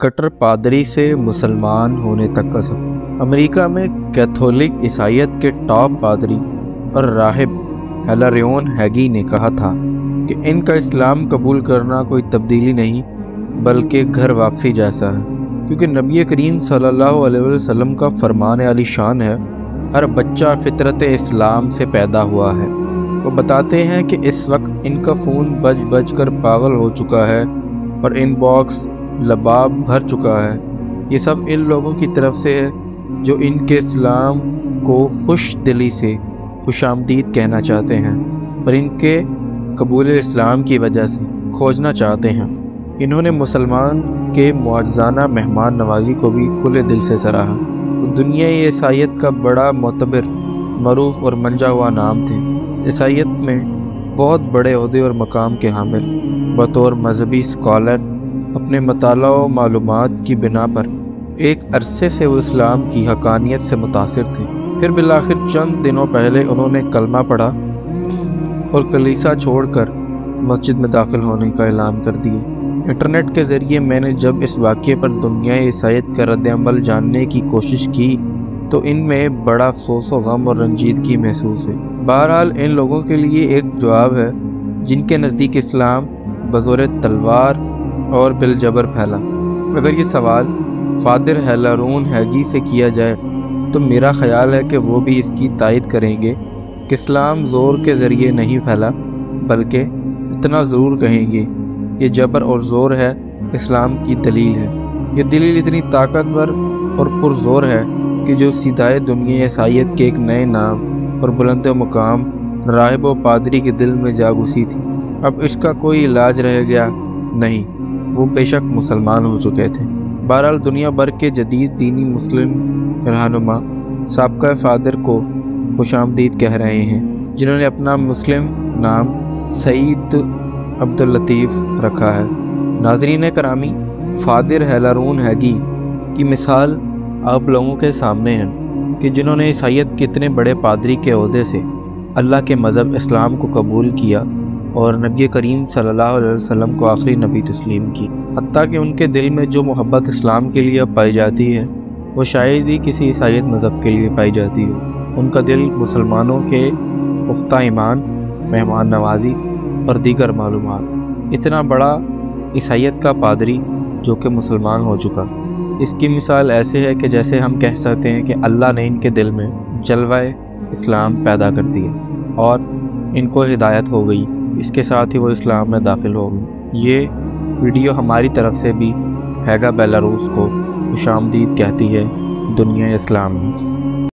کٹر پادری سے مسلمان ہونے تک کا سفر۔ امریکہ میں کیتھولک عیسائیت کے ٹاپ پادری اور راہب ہیلاریون ہیگی نے کہا تھا کہ ان کا اسلام قبول کرنا کوئی تبدیلی نہیں بلکہ گھر واپسی جیسا ہے، کیونکہ نبی کریم صلی اللہ علیہ وسلم کا فرمان عالی شان ہے، ہر بچہ فطرت اسلام سے پیدا ہوا ہے۔ وہ بتاتے ہیں کہ اس وقت ان کا فون بج بج کر پاگل ہو چکا ہے اور ان باکس لباب بھر چکا ہے۔ یہ سب ان لوگوں کی طرف سے ہے جو ان کے اسلام کو خوش دلی سے خوش آمدید کہنا چاہتے ہیں اور ان کے قبول اسلام کی وجہ سے کھوجنا چاہتے ہیں۔ انہوں نے مسلمان کے معجزانہ مہمان نوازی کو بھی کھلے دل سے سراہا۔ دنیا عیسائیت کا بڑا معتبر، معروف اور منجا ہوا نام تھے۔ عیسائیت میں بہت بڑے عہدے اور مقام کے حامل، بطور مذہبی اسکالر اپنے مطالعہ و معلومات کی بنا پر ایک عرصے سے وہ اسلام کی حقانیت سے متاثر تھے۔ پھر بالآخر چند دنوں پہلے انہوں نے کلمہ پڑھا اور کلیسا چھوڑ کر مسجد میں داخل ہونے کا اعلان کر دیا۔ انٹرنیٹ کے ذریعے میں نے جب اس واقعے پر دنیا عیسائیت کا رد عمل جاننے کی کوشش کی تو ان میں بڑا افسوس و غم اور رنجیدگی محسوس ہوئی۔ بہرحال ان لوگوں کے لیے ایک جواب ہے جن کے نزدیک اسلام بزور تلوار اور بالجبر پھیلا۔ اگر یہ سوال فادر ہیلاریون ہیگی سے کیا جائے تو میرا خیال ہے کہ وہ بھی اس کی تائید کریں گے کہ اسلام زور کے ذریعے نہیں پھیلا، بلکہ اتنا ضرور کہیں گے یہ جبر اور زور ہے، اسلام کی دلیل ہے۔ یہ دلیل اتنی طاقتور اور پرزور ہے کہ جو سیدھائے دنیا عیسائیت کے ایک نئے نام اور بلند مقام راہب و پادری کے دل میں جا گھسی تھی۔ اب اس کا کوئی علاج رہ گیا نہیں، وہ بے شک مسلمان ہو چکے تھے۔ بہرحال دنیا بھر کے جدید دینی مسلم رہنما سابقہ فادر کو خوش آمدید کہہ رہے ہیں، جنہوں نے اپنا مسلم نام سعید عبداللطیف رکھا ہے۔ ناظرین کرامی، فادر ہیلاریون ہیگی کی مثال آپ لوگوں کے سامنے ہے کہ جنہوں نے عیسائیت کے اتنے بڑے پادری کے عہدے سے اللہ کے مذہب اسلام کو قبول کیا اور نبی کریم صلی اللہ علیہ وسلم کو آخری نبی تسلیم کی، حتیٰ کہ ان کے دل میں جو محبت اسلام کے لیے پائی جاتی ہے وہ شاید ہی کسی عیسائیت مذہب کے لیے پائی جاتی ہے۔ ان کا دل مسلمانوں کے پختہ ایمان، مہمان نوازی اور دیگر معلومات۔ اتنا بڑا عیسائیت کا پادری جو کہ مسلمان ہو چکا، اس کی مثال ایسے ہے کہ جیسے ہم کہہ سکتے ہیں کہ اللہ نے ان کے دل میں جلوہ اسلام پیدا کر دیا اور ان کو ہدایت ہو گئی، اس کے ساتھ ہی وہ اسلام میں داخل ہو گئی۔ یہ ویڈیو ہماری طرف سے بھی ہیگا بیلاروس کو خوش آمدید کہتی ہے دنیا اسلام میں۔